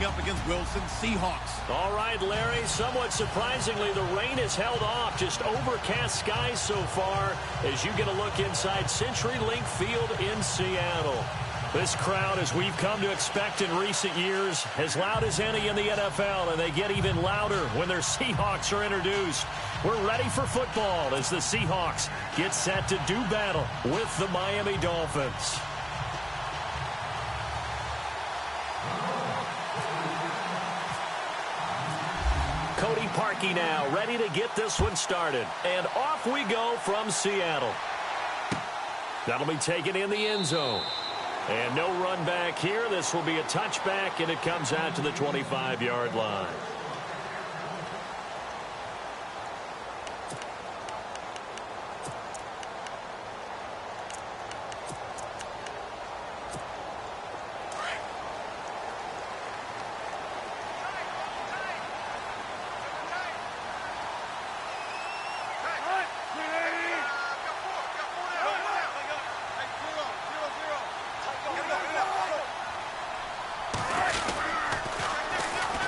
up against Wilson's Seahawks. All right, Larry, somewhat surprisingly, the rain has held off. Just overcast skies so far as you get a look inside CenturyLink Field in Seattle. This crowd, as we've come to expect in recent years, as loud as any in the NFL, and they get even louder when their Seahawks are introduced. We're ready for football as the Seahawks get set to do battle with the Miami Dolphins. Cody Parkey now ready to get this one started. And off we go from Seattle. That'll be taken in the end zone. And no run back here. This will be a touchback, and it comes out to the 25-yard line.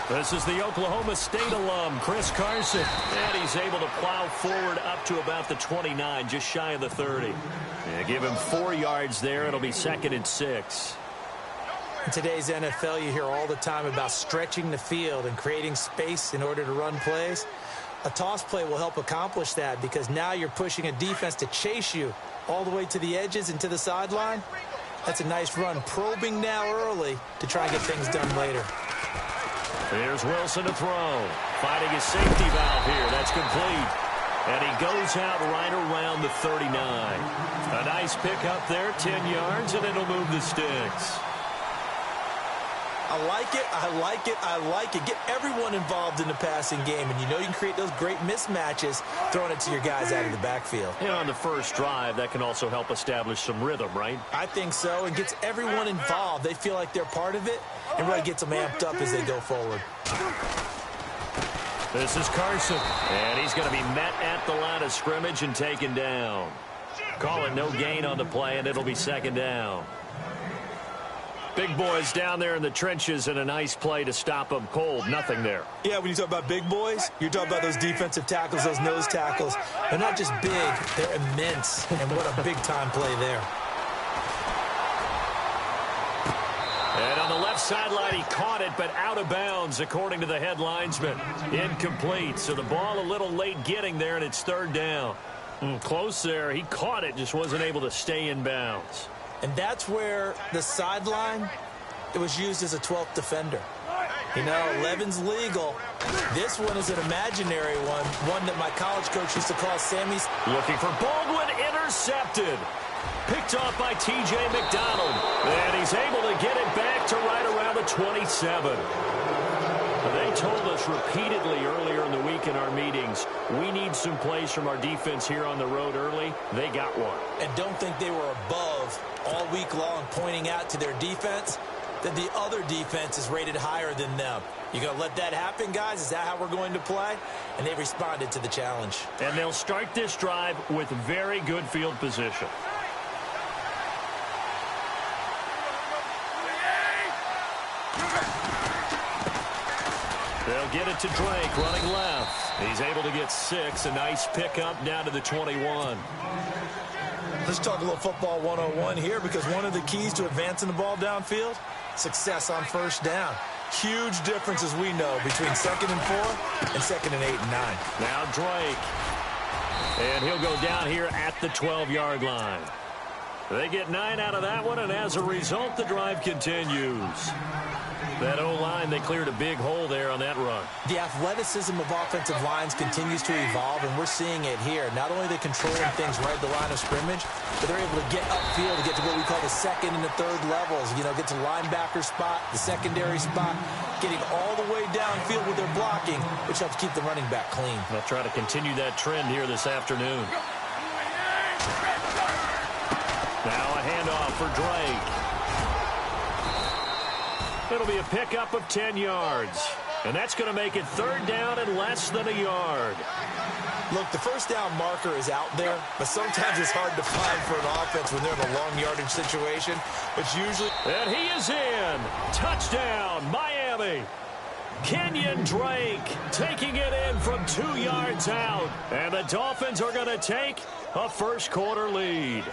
This is the Oklahoma State alum, Chris Carson. And he's able to plow forward up to about the 29, just shy of the 30. And give him 4 yards there. It'll be 2nd and 6. In today's NFL, you hear all the time about stretching the field and creating space in order to run plays. A toss play will help accomplish that because now you're pushing a defense to chase you all the way to the edges and to the sideline. That's a nice run, probing now early to try and get things done later. Here's Wilson to throw. Finding his safety valve here. That's complete. And he goes out right around the 39. A nice pick up there, 10 yards, and it'll move the sticks. I like it, I like it, I like it. Get everyone involved in the passing game, and you know you can create those great mismatches throwing it to your guys out of the backfield. And on the first drive, that can also help establish some rhythm, right? I think so, and gets everyone involved. They feel like they're part of it, and really gets them amped up as they go forward. This is Carson, and he's going to be met at the line of scrimmage and taken down. Call it no gain on the play, and it'll be 2nd down. Big boys down there in the trenches, and a nice play to stop them cold. Nothing there. Yeah, when you talk about big boys, you're talking about those defensive tackles, those nose tackles. They're not just big, they're immense, and what a big-time play there. And on the left sideline, he caught it, but out of bounds, according to the head linesman. Incomplete, so the ball a little late getting there, and it's 3rd down. Close there. He caught it, just wasn't able to stay in bounds. And that's where the sideline, it was used as a 12th defender. You know, 11's legal. This one is an imaginary one that my college coach used to call Sammy's. Looking for Baldwin, intercepted. Picked off by T.J. McDonald. And he's able to get it back to right around the 27. They told us repeatedly earlier in the week in our meetings, we need some plays from our defense here on the road early. They got one. And don't think they were above all week long pointing out to their defense that the other defense is rated higher than them. You going to let that happen, guys? Is that how we're going to play? And they responded to the challenge. And they'll start this drive with very good field position. They'll get it to Drake, running left. He's able to get 6. A nice pickup down to the 21. Let's talk a little football 101 here, because one of the keys to advancing the ball downfield, success on first down. Huge difference, as we know, between 2nd and 4 and 2nd and 8 and 9. Now Drake. And he'll go down here at the 12-yard line. They get 9 out of that one, and as a result, the drive continues. That O-line, they cleared a big hole there on that run. The athleticism of offensive lines continues to evolve, and we're seeing it here. Not only are they controlling things right at the line of scrimmage, but they're able to get upfield to get to what we call the 2nd and the 3rd levels. You know, get to the linebacker spot, the secondary spot, getting all the way downfield with their blocking, which helps keep the running back clean. They'll try to continue that trend here this afternoon. Now a handoff for Drake. It'll be a pickup of 10 yards. And that's going to make it 3rd down and less than a yard. Look, the first down marker is out there, but sometimes it's hard to find for an offense when they're in a long yardage situation. But usually... And he is in. Touchdown, Miami. Miami. Kenyon Drake taking it in from 2 yards out. And the Dolphins are going to take a first-quarter lead.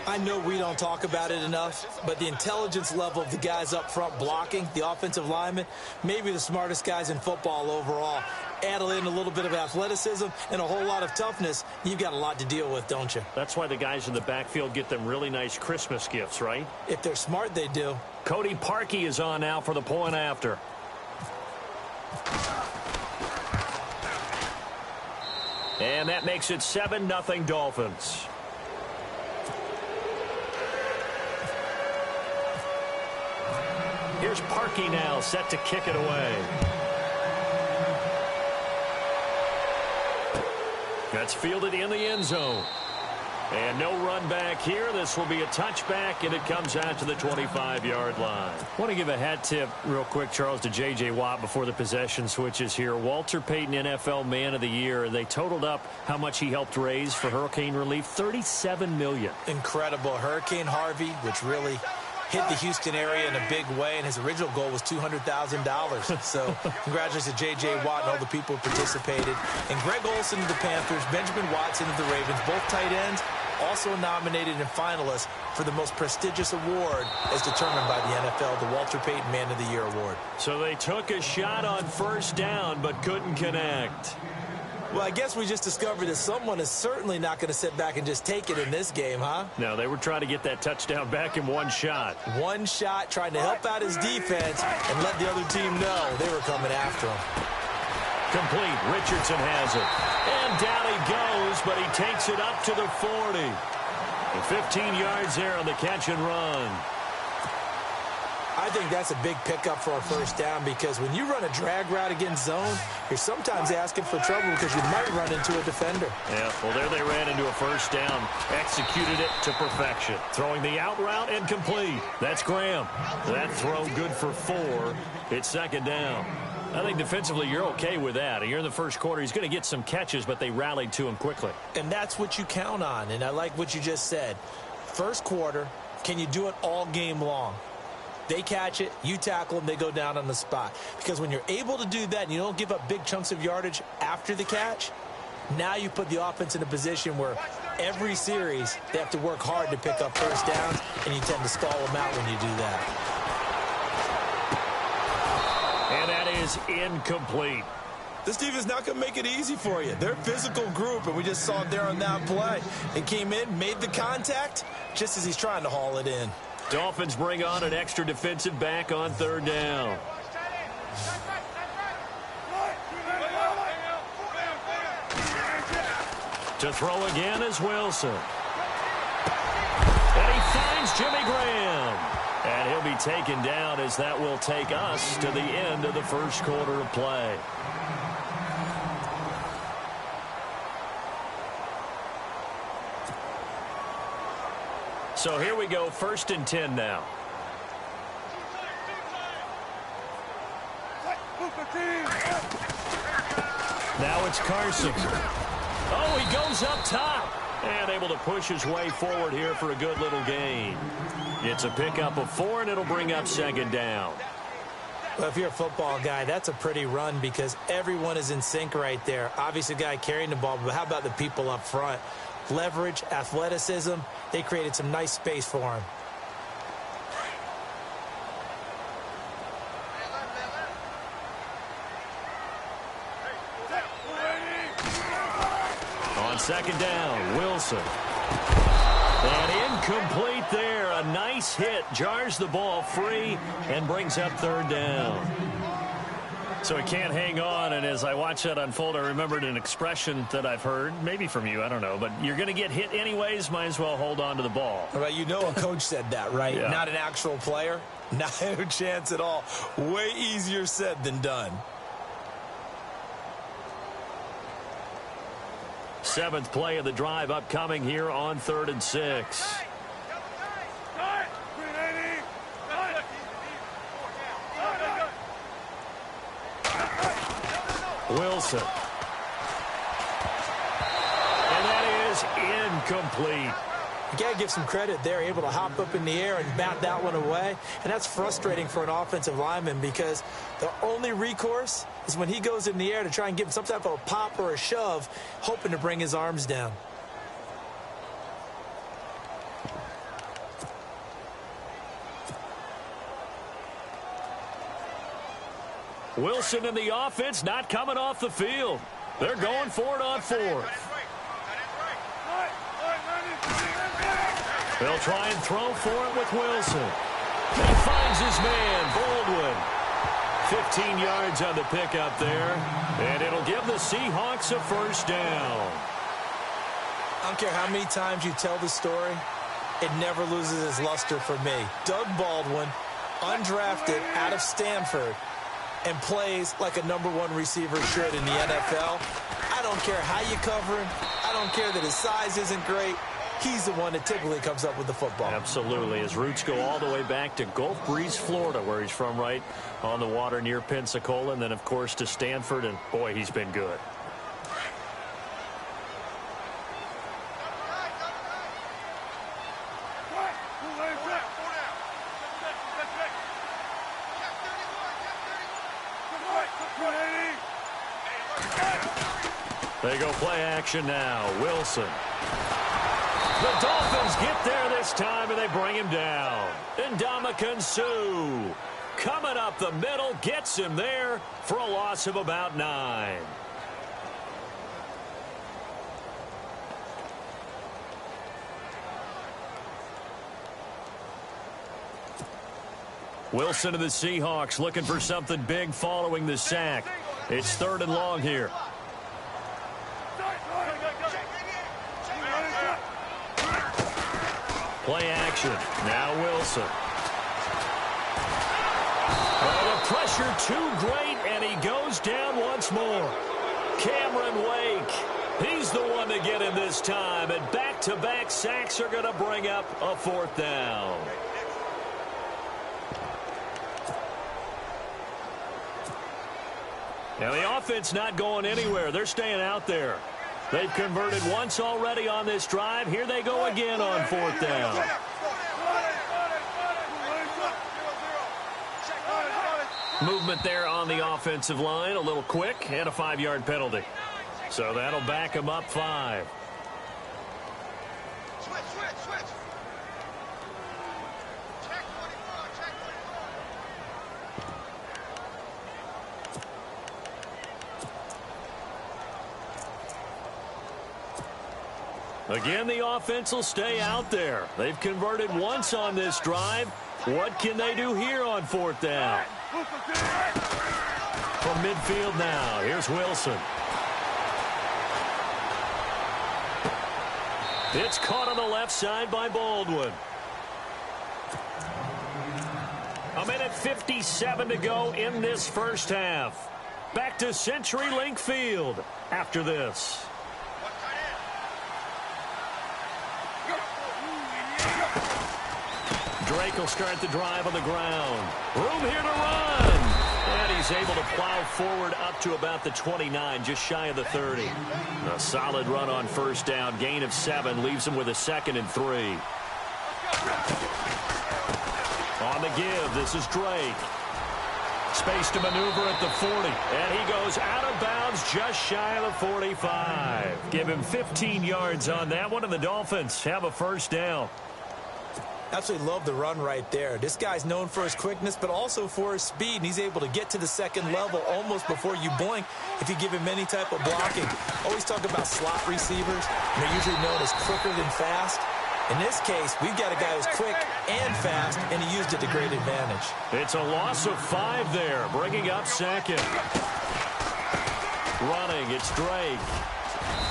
I know we don't talk about it enough, but the intelligence level of the guys up front blocking, the offensive linemen, maybe the smartest guys in football overall. Add in a little bit of athleticism and a whole lot of toughness, you've got a lot to deal with, don't you? That's why the guys in the backfield get them really nice Christmas gifts, right? If they're smart, they do. Cody Parkey is on now for the point after. And that makes it 7-0 Dolphins. Here's Parkey now, set to kick it away. That's fielded in the end zone. And no run back here. This will be a touchback, and it comes out to the 25-yard line. I want to give a hat tip real quick, Charles, to J.J. Watt before the possession switches here. Walter Payton, NFL Man of the Year. They totaled up how much he helped raise for hurricane relief, $37 million. Incredible. Hurricane Harvey, which really hit the Houston area in a big way, and his original goal was $200,000. So congratulations to J.J. Watt and all the people who participated. And Greg Olsen of the Panthers, Benjamin Watson of the Ravens, both tight ends, also nominated and finalists for the most prestigious award as determined by the NFL, the Walter Payton Man of the Year Award. So they took a shot on first down but couldn't connect. Well, I guess we just discovered that someone is certainly not going to sit back and just take it in this game, huh? No, they were trying to get that touchdown back in one shot. One shot, trying to help out his defense and let the other team know they were coming after him. Complete. Richardson has it. And down he goes, but he takes it up to the 40. And 15 yards there on the catch and run. I think that's a big pickup for a first down because when you run a drag route against zone, you're sometimes asking for trouble because you might run into a defender. Yeah, well, there they ran into a first down. Executed it to perfection. Throwing the out route and complete. That's Graham. That throw good for 4. It's second down. I think defensively you're okay with that. You're in the first quarter. He's going to get some catches, but they rallied to him quickly. And that's what you count on, and I like what you just said. First quarter, can you do it all game long? They catch it, you tackle them, they go down on the spot. Because when you're able to do that and you don't give up big chunks of yardage after the catch, now you put the offense in a position where every series they have to work hard to pick up first downs, and you tend to stall them out when you do that. And that is incomplete. This defense is not going to make it easy for you. They're a physical group, and we just saw it there on that play. They came in, made the contact, just as he's trying to haul it in. Dolphins bring on an extra defensive back on third down. To throw again is Wilson. And he finds Jimmy Graham. And he'll be taken down as that will take us to the end of the first quarter of play. So here we go, 1st and 10 now. Now it's Carson. Oh, he goes up top. And able to push his way forward here for a good little gain. It's a pickup of 4, and it'll bring up second down. Well, if you're a football guy, that's a pretty run because everyone is in sync right there. Obviously, the guy carrying the ball, but how about the people up front? Leverage, athleticism, they created some nice space for him. On second down, Wilson. And incomplete there. A nice hit. Jars the ball free and brings up third down. So he can't hang on, and as I watch that unfold, I remembered an expression that I've heard, maybe from you, I don't know, but you're going to get hit anyways, might as well hold on to the ball. All right, you know a coach said that, right? Yeah. Not an actual player. Not a chance at all. Way easier said than done. 7th play of the drive upcoming here on 3rd and 6. Wilson. And that is incomplete. You got to give some credit there, able to hop up in the air and bat that one away. And that's frustrating for an offensive lineman because the only recourse is when he goes in the air to try and give him some type of a pop or a shove, hoping to bring his arms down. Wilson and the offense not coming off the field. They're going for it on fourth. They'll try and throw for it with Wilson. He finds his man, Baldwin. 15 yards on the pickup there, and it'll give the Seahawks a first down. I don't care how many times you tell the story, it never loses its luster for me. Doug Baldwin, undrafted out of Stanford, and plays like a #1 receiver should in the NFL. I don't care how you cover him. I don't care that his size isn't great. He's the one that typically comes up with the football. Absolutely. His roots go all the way back to Gulf Breeze, Florida, where he's from, right on the water near Pensacola, and then, of course, to Stanford, and, boy, he's been good. They go play action now. Wilson. The Dolphins get there this time, and they bring him down. Ndamukong Suh coming up the middle, gets him there for a loss of about 9. Wilson and the Seahawks looking for something big following the sack. It's 3rd and long here. Play action. Now Wilson. Oh, the pressure too great, and he goes down once more. Cameron Wake. He's the one to get him this time, and back-to-back sacks are going to bring up a 4th down. Now the offense not going anywhere. They're staying out there. They've converted once already on this drive. Here they go again on 4th down. Movement there on the offensive line. A little quick and a 5-yard penalty. So that'll back them up 5. Again, the offense will stay out there. They've converted once on this drive. What can they do here on 4th down? From midfield now, here's Wilson. It's caught on the left side by Baldwin. 1:57 to go in this first half. Back to CenturyLink Field after this. Drake will start the drive on the ground. Room here to run. And he's able to plow forward up to about the 29, just shy of the 30. A solid run on 1st down. Gain of 7 leaves him with a 2nd and 3. On the give, this is Drake. Space to maneuver at the 40. And he goes out of bounds just shy of the 45. Give him 15 yards on that one, and the Dolphins have a 1st down. Absolutely love the run right there. This guy's known for his quickness, but also for his speed, and he's able to get to the 2nd level almost before you blink if you give him any type of blocking. Always talk about slot receivers, and they're usually known as quicker than fast. In this case, we've got a guy who's quick and fast, and he used it to great advantage. It's a loss of 5 there, bringing up 2nd. Running, it's Drake.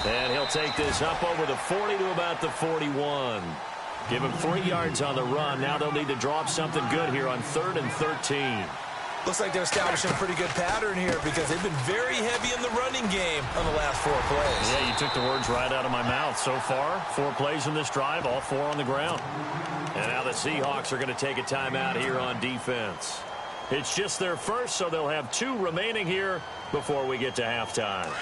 And he'll take this up over the 40 to about the 41. Give him 3 yards on the run. Now they'll need to draw up something good here on 3rd and 13. Looks like they're establishing a pretty good pattern here because they've been very heavy in the running game on the last 4 plays. Yeah, you took the words right out of my mouth. So far, 4 plays in this drive, all 4 on the ground. And now the Seahawks are going to take a timeout here on defense. It's just their first, so they'll have 2 remaining here before we get to halftime.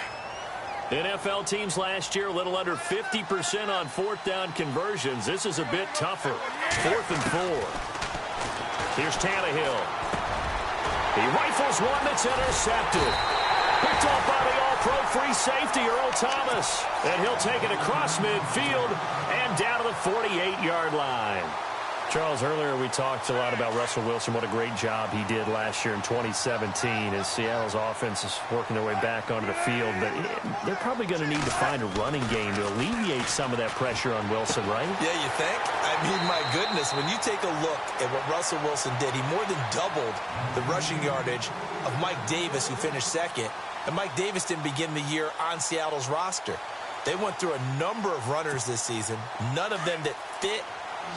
NFL teams last year, a little under 50% on fourth down conversions. This is a bit tougher. 4th and 4. Here's Tannehill. He rifles one that's intercepted. Picked off by the all-pro free safety, Earl Thomas. And he'll take it across midfield and down to the 48-yard line. Charles, earlier we talked a lot about Russell Wilson, what a great job he did last year in 2017 as Seattle's offense is working their way back onto the field. But they're probably going to need to find a running game to alleviate some of that pressure on Wilson, right? Yeah, you think? I mean, my goodness, when you take a look at what Russell Wilson did, he more than doubled the rushing yardage of Mike Davis, who finished second. And Mike Davis didn't begin the year on Seattle's roster. They went through a number of runners this season, none of them that fit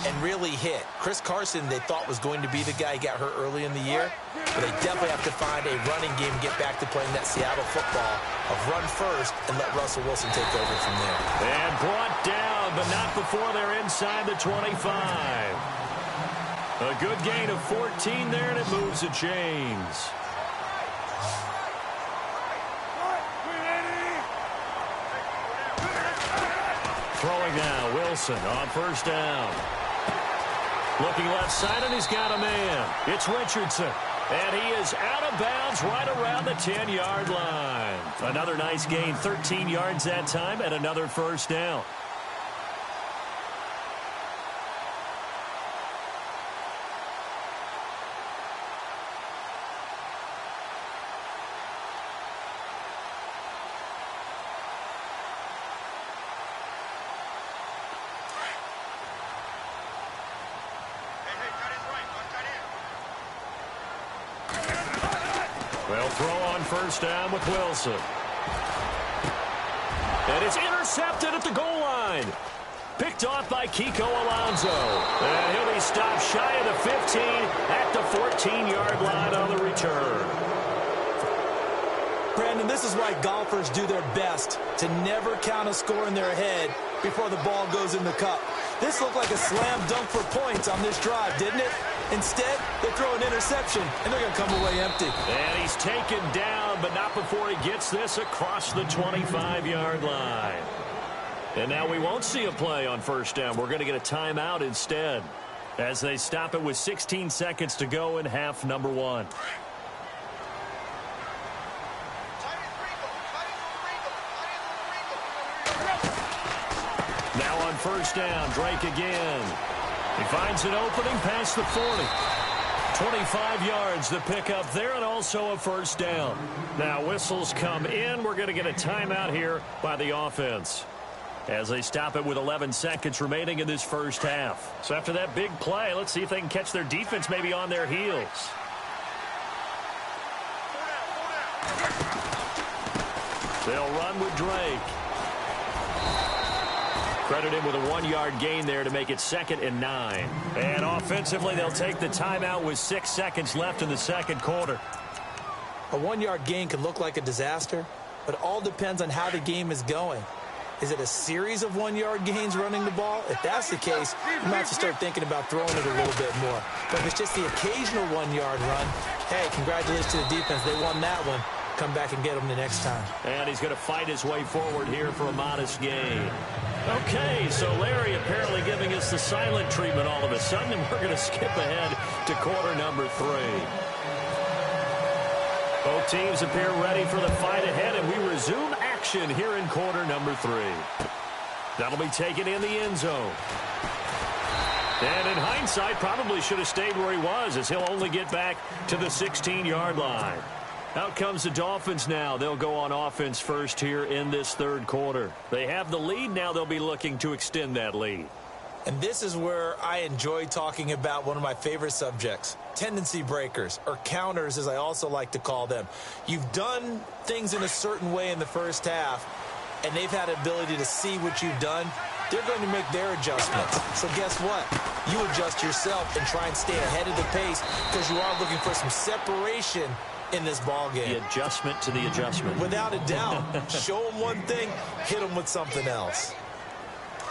and really hit. Chris Carson, they thought, was going to be the guy who got hurt early in the year, but they definitely have to find a running game and get back to playing that Seattle football of run first and let Russell Wilson take over from there. And brought down, but not before they're inside the 25. A good gain of 14 there, and it moves the chains. Throwing now, Wilson on first down. Looking left side, and he's got a man. It's Richardson. And he is out of bounds right around the 10-yard line. Another nice gain, 13 yards that time, and another first down. Well, throw on first down with Wilson. And it's intercepted at the goal line. Picked off by Kiko Alonso. And he'll be stopped shy of the 15 at the 14-yard line on the return. Brandon, this is why golfers do their best to never count a score in their head before the ball goes in the cup. This looked like a slam dunk for points on this drive, didn't it? Instead, they throw an interception, and they're going to come away empty. And he's taken down, but not before he gets this across the 25-yard line. And now we won't see a play on first down. We're going to get a timeout instead as they stop it with 16 seconds to go in half number 1. Now on first down, Drake again. He finds an opening past the 40. 25 yards to pick up there, and also a first down. Now whistles come in. We're going to get a timeout here by the offense as they stop it with 11 seconds remaining in this first half. So after that big play, let's see if they can catch their defense maybe on their heels. They'll run with Drake. Credit him with a 1-yard gain there to make it 2nd and 9. And offensively, they'll take the timeout with 6 seconds left in the second quarter. A 1-yard gain can look like a disaster, but it all depends on how the game is going. Is it a series of 1-yard gains running the ball? If that's the case, you might have to start thinking about throwing it a little bit more. But if it's just the occasional 1-yard run, hey, congratulations to the defense. They won that one. Come back and get them the next time. And he's going to fight his way forward here for a modest gain. Okay, so Larry apparently giving us the silent treatment all of a sudden, and we're going to skip ahead to quarter number 3. Both teams appear ready for the fight ahead, and we resume action here in quarter number 3. That'll be taken in the end zone. And in hindsight, probably should have stayed where he was, as he'll only get back to the 16-yard line. Out comes the Dolphins now. They'll go on offense first here in this third quarter. They have the lead. Now they'll be looking to extend that lead. And this is where I enjoy talking about one of my favorite subjects, tendency breakers, or counters as I also like to call them. You've done things in a certain way in the first half, and they've had the ability to see what you've done. They're going to make their adjustments. So guess what? You adjust yourself and try and stay ahead of the pace because you are looking for some separation in this ball game. The adjustment to the adjustment. Without a doubt. Show them one thing, hit them with something else.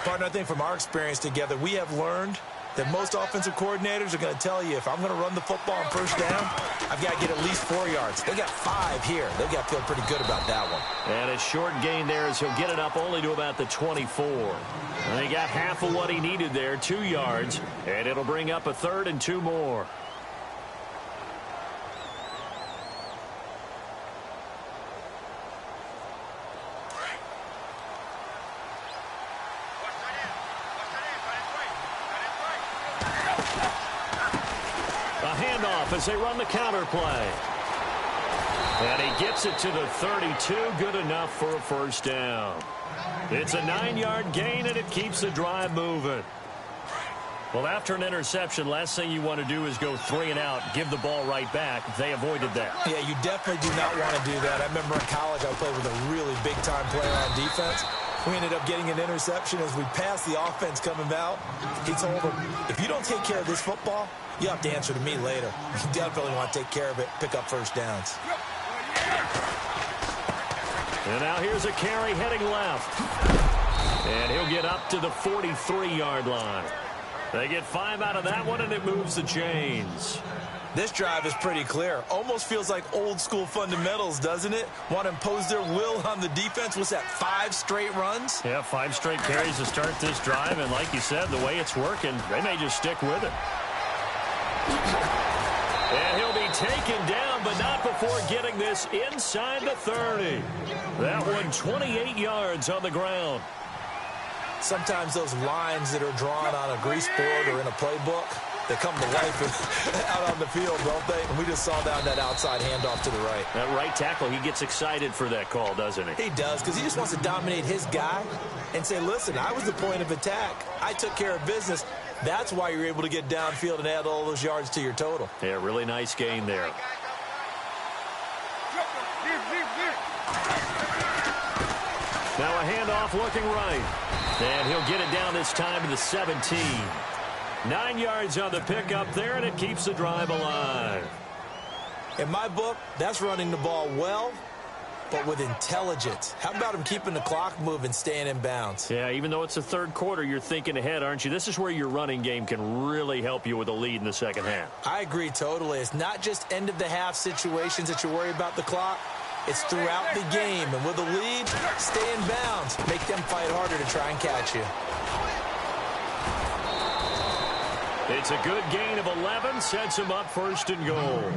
Partner, I think from our experience together, we have learned that most offensive coordinators are going to tell you, if I'm going to run the football on first down, I've got to get at least 4 yards. They got 5 here. They've got to feel pretty good about that one. And a short gain there as he'll get it up only to about the 24. And he got half of what he needed there, 2 yards, and it'll bring up a 3rd and 2 more. As they run the counter play. And he gets it to the 32. Good enough for a first down. It's a 9-yard gain, and it keeps the drive moving. Well, after an interception, last thing you want to do is go 3 and out, give the ball right back. They avoided that. Yeah, you definitely do not want to do that. I remember in college I played with a really big-time player on defense. We ended up getting an interception as we passed the offense coming out. He told him, if you don't take care of this football, you have to answer to me later. You definitely want to take care of it, pick up first downs. And now here's a carry heading left. And he'll get up to the 43-yard line. They get 5 out of that one, and it moves the chains. This drive is pretty clear. Almost feels like old-school fundamentals, doesn't it? Want to impose their will on the defense. What's that, 5 straight runs? Yeah, 5 straight carries to start this drive. And like you said, the way it's working, they may just stick with it. And he'll be taken down, but not before getting this inside the 30. That one 28 yards on the ground. Sometimes those lines that are drawn on a grease board or in a playbook, they come to life out on the field, don't they? And we just saw down that outside handoff to the right. That right tackle, he gets excited for that call, doesn't he? He does, because he just wants to dominate his guy and say, listen, I was the point of attack. I took care of business. That's why you're able to get downfield and add all those yards to your total. Yeah, really nice gain there. Now a handoff looking right. And he'll get it down this time to the 17. 9 yards on the pickup there, and it keeps the drive alive. In my book, that's running the ball well, but with intelligence. How about him keeping the clock moving, staying in bounds? Yeah, even though it's the 3rd quarter, you're thinking ahead, aren't you? This is where your running game can really help you with a lead in the second half. I agree totally. It's not just end-of-the-half situations that you worry about the clock. It's throughout the game. And with a lead, stay in bounds. Make them fight harder to try and catch you. It's a good gain of 11. Sets him up 1st and goal.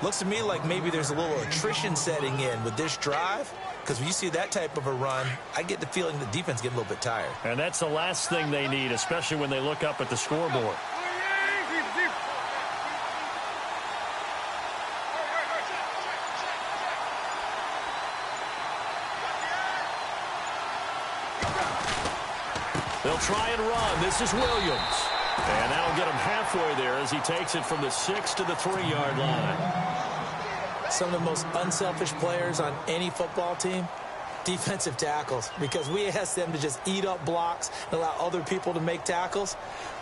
Looks to me like maybe there's a little attrition setting in with this drive, because when you see that type of a run, I get the feeling the defense getting a little bit tired. And that's the last thing they need, especially when they look up at the scoreboard. They'll try and run. This is Williams. And that'll get him halfway there as he takes it from the 6 to the 3-yard line. Some of the most unselfish players on any football team, defensive tackles, because we ask them to just eat up blocks and allow other people to make tackles.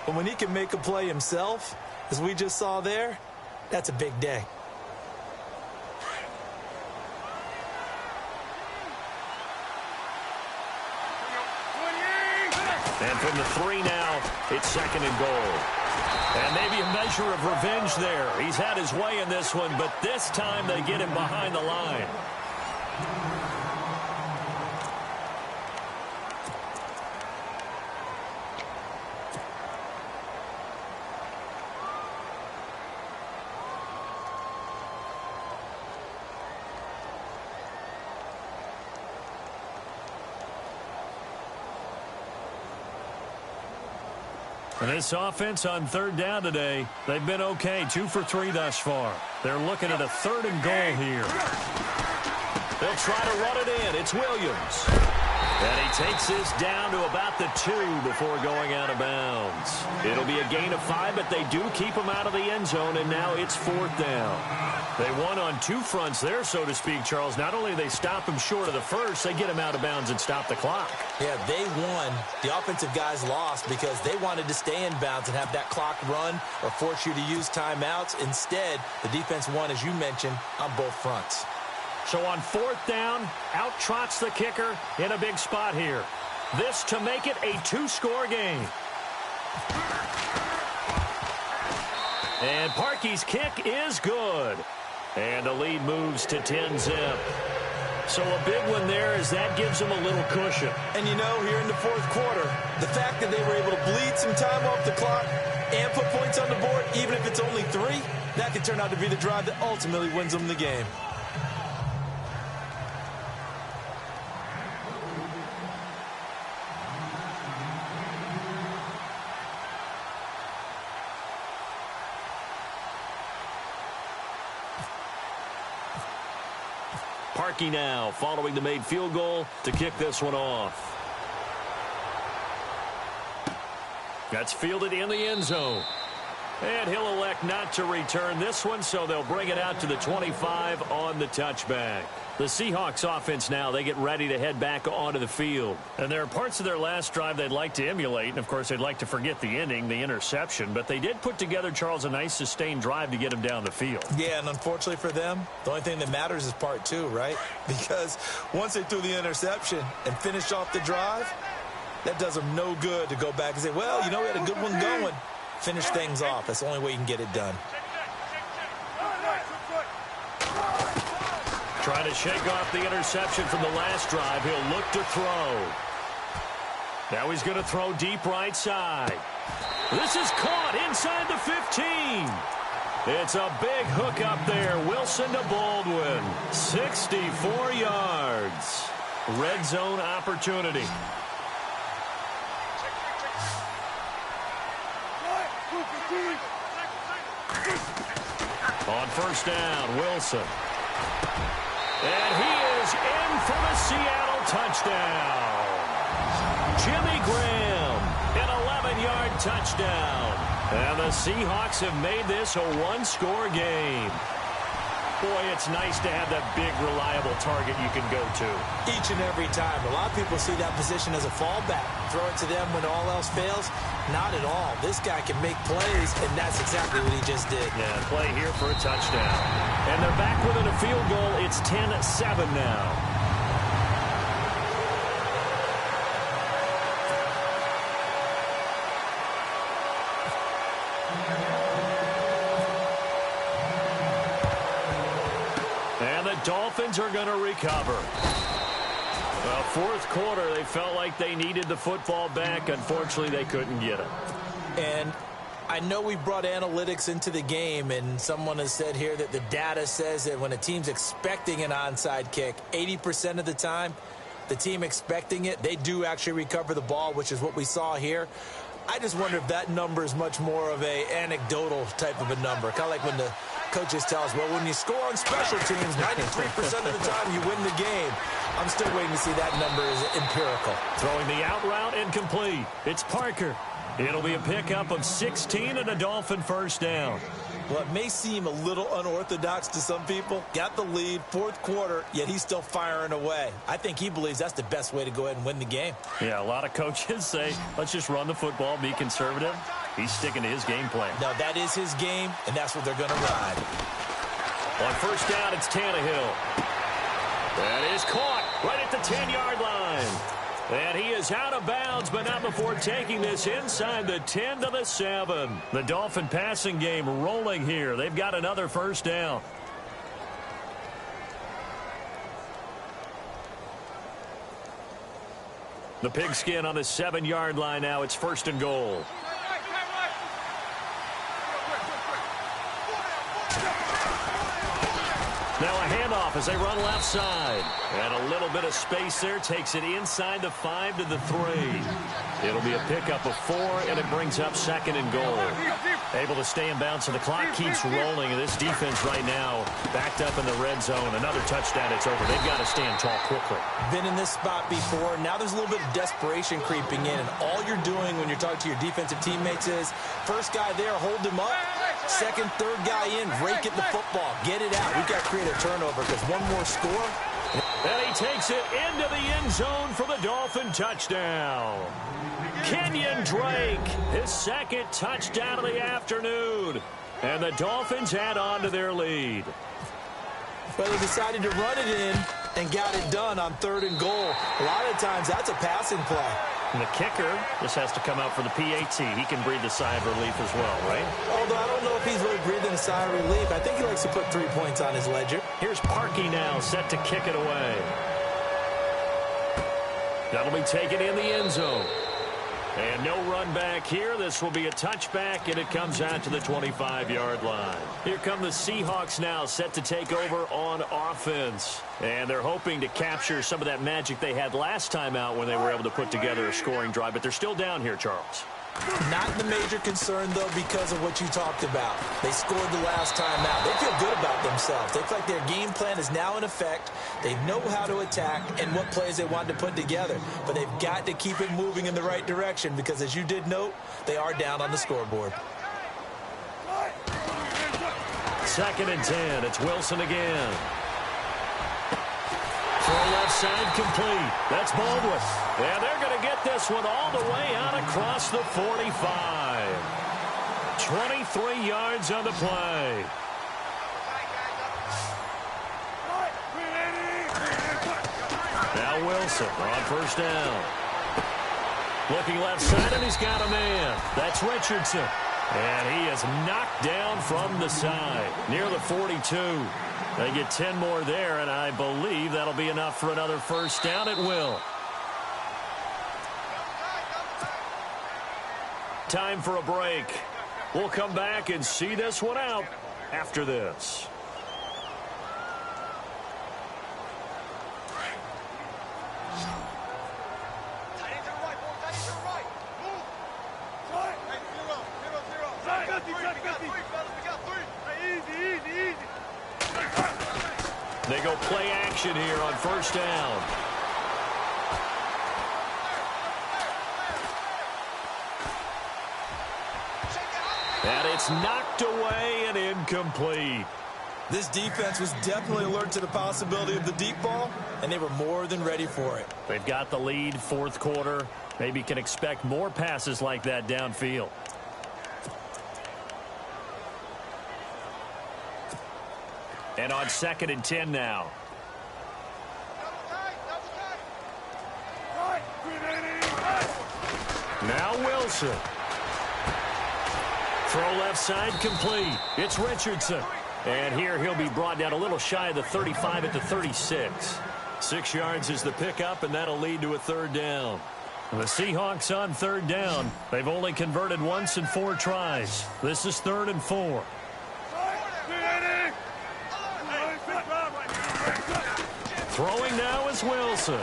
But when he can make a play himself, as we just saw there, that's a big day. And from the 3 now, it's 2nd and goal. And maybe a measure of revenge there. He's had his way in this one, but this time they get him behind the line. And this offense on 3rd down today, they've been okay. 2 for 3 thus far. They're looking at a 3rd and goal here. They'll try to run it in. It's Williams. And he takes this down to about the 2 before going out of bounds. It'll be a gain of 5, but they do keep him out of the end zone, and now it's 4th down. They won on 2 fronts there, so to speak, Charles. Not only do they stop him short of the first, they get him out of bounds and stop the clock. Yeah, they won. The offensive guys lost because they wanted to stay in bounds and have that clock run or force you to use timeouts. Instead, the defense won, as you mentioned, on both fronts. So on 4th down, out trots the kicker in a big spot here. This to make it a 2-score game. And Parkey's kick is good. And the lead moves to 10-zip. So a big one there as that gives them a little cushion. And you know, here in the fourth quarter, the fact that they were able to bleed some time off the clock and put points on the board, even if it's only 3, that could turn out to be the drive that ultimately wins them the game. Parkey now following the made field goal to kick this one off. That's fielded in the end zone. And he'll elect not to return this one, so they'll bring it out to the 25 on the touchback. The Seahawks offense now, they get ready to head back onto the field. And there are parts of their last drive they'd like to emulate, and of course they'd like to forget the ending, the interception, but they did put together, Charles, a nice sustained drive to get him down the field. Yeah, and unfortunately for them, the only thing that matters is part 2, right? Because once they threw the interception and finished off the drive, that does them no good to go back and say, well, you know, we had a good one going. Finish things off. That's the only way you can get it done. Trying to shake off the interception from the last drive. He'll look to throw. Now he's going to throw deep right side. This is caught inside the 15. It's a big hook up there. Wilson to Baldwin. 64 yards. Red zone opportunity. On first down, Wilson. And he is in for the Seattle touchdown. Jimmy Graham, an 11-yard touchdown. And the Seahawks have made this a one-score game. Boy, it's nice to have that big, reliable target you can go to. Each and every time. A lot of people see that position as a fallback. Throw it to them when all else fails. Not at all. This guy can make plays, and that's exactly what he just did. Yeah, play here for a touchdown. And they're back within a field goal. It's 10-7 now. Dolphins are going to recover. Well, fourth quarter, they felt like they needed the football back. Unfortunately, they couldn't get it. And I know we brought analytics into the game, and someone has said here that the data says that when a team's expecting an onside kick, 80% of the time, the team expecting it, they do actually recover the ball, which is what we saw here. I just wonder if that number is much more of a anecdotal type of a number. Kind of like when the coaches tell us, well, when you score on special teams, 93% of the time you win the game. I'm still waiting to see that number is empirical. Throwing the out route incomplete. It's Parker. It'll be a pickup of 16 and a Dolphin first down. Well, it may seem a little unorthodox to some people. Got the lead, fourth quarter, yet he's still firing away. I think he believes that's the best way to go ahead and win the game. Yeah, a lot of coaches say, let's just run the football, be conservative. He's sticking to his game plan. No, that is his game, and that's what they're going to ride. On first down, it's Tannehill. That is caught right at the 10-yard line. And he is out of bounds, but not before taking this inside the 10 to the 7. The Dolphin passing game rolling here. They've got another first down. The pigskin on the 7-yard line now. It's first and goal. Now a handoff as they run left side. And a little bit of space there. Takes it inside the 5 to the 3. It'll be a pickup of 4, and it brings up second and goal. Able to stay in bounds, so the clock keeps rolling. And this defense right now backed up in the red zone. Another touchdown, it's over. They've got to stand tall quickly. Been in this spot before. Now there's a little bit of desperation creeping in. And all you're doing when you're talking to your defensive teammates is, first guy there, hold him up. Second, third guy in, rake at the football. Get it out. We've got to create a turnover because one more score. And he takes it into the end zone for the Dolphin touchdown. Kenyon Drake, his second touchdown of the afternoon. And the Dolphins add on to their lead. But they decided to run it in and got it done on 3rd and goal. A lot of times that's a passing play. And the kicker just has to come out for the PAT. He can breathe a sigh of relief as well, right? Although I don't know if he's really breathing a sigh of relief. I think he likes to put 3 points on his ledger. Here's Parkey now, set to kick it away. That'll be taken in the end zone. And no run back here. This will be a touchback, and it comes out to the 25-yard line. Here come the Seahawks now, set to take over on offense. And they're hoping to capture some of that magic they had last time out when they were able to put together a scoring drive. But they're still down here, Charles. Not the major concern, though, because of what you talked about. They scored the last time out. They feel good about themselves. They feel like their game plan is now in effect. They know how to attack and what plays they want to put together. But they've got to keep it moving in the right direction because, as you did note, they are down on the scoreboard. 2nd and 10. It's Wilson again. Throw left side complete. That's Baldwin. And they're going to get this one all the way out across the 45. 23 yards on the play. Now Wilson on 1st down. Looking left side, and he's got a man. That's Richardson. And he is knocked down from the side, near the 42. They get 10 more there, and I believe that'll be enough for another 1st down. It will. Time for a break. We'll come back and see this one out after this. They go play action here on 1st down. And it's knocked away and incomplete. This defense was definitely alert to the possibility of the deep ball, and they were more than ready for it. They've got the lead, 4th quarter. Maybe can expect more passes like that downfield. And on 2nd and 10 now. Now Wilson. Throw left side complete. It's Richardson. And here he'll be brought down a little shy of the 35 at the 36. 6 yards is the pickup, and that'll lead to a 3rd down. The Seahawks on 3rd down. They've only converted once in 4 tries. This is 3rd and 4. Throwing now is Wilson.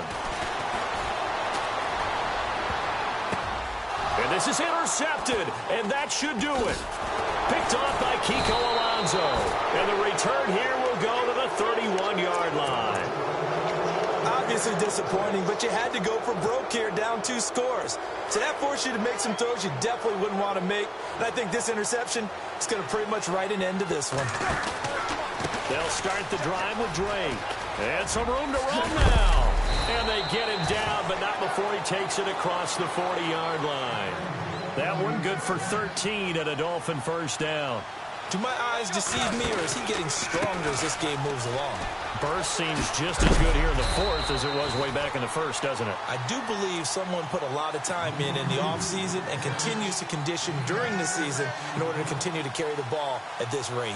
And this is intercepted, and that should do it. Picked off by Kiko Alonso. And the return here will go to the 31-yard line. Obviously disappointing, but you had to go for broke here, down 2 scores. So that forced you to make some throws you definitely wouldn't want to make. And I think this interception is going to pretty much write an end to this one. They'll start the drive with Drake. And some room to run now. And they get him down, but not before he takes it across the 40-yard line. That one good for 13 at a Dolphin 1st down. Do my eyes deceive me, or is he getting stronger as this game moves along? Burst seems just as good here in the 4th as it was way back in the 1st, doesn't it? I do believe someone put a lot of time in the offseason and continues to condition during the season in order to continue to carry the ball at this rate.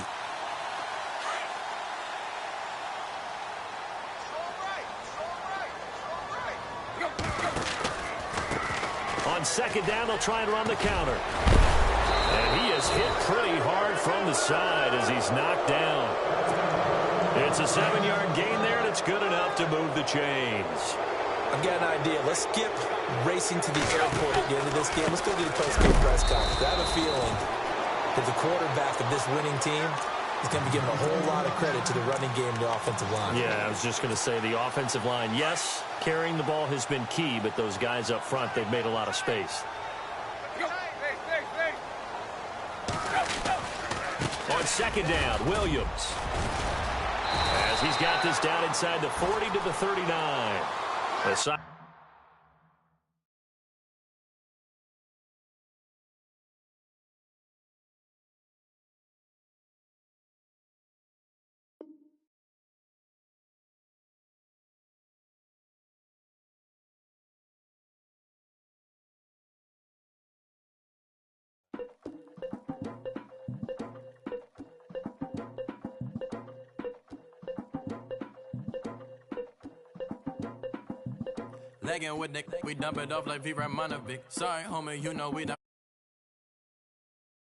On 2nd down, they'll try and run the counter. And he is hit pretty hard from the side as he's knocked down. It's a 7-yard gain there, and it's good enough to move the chains. I've got an idea. Let's skip racing to the airport at the end of this game. Let's go to the post-game press conference. I have a feeling that the quarterback of this winning team is going to be giving a whole lot of credit to the running game and the offensive line. Yeah, I was just going to say the offensive line, yes, carrying the ball has been key, but those guys up front, they've made a lot of space. On 2nd down, Williams. As he's got this down inside the 40 to the 39. The Lagging with Nick, we dump it off like V. Ramanovic. Sorry, homie, you know we done.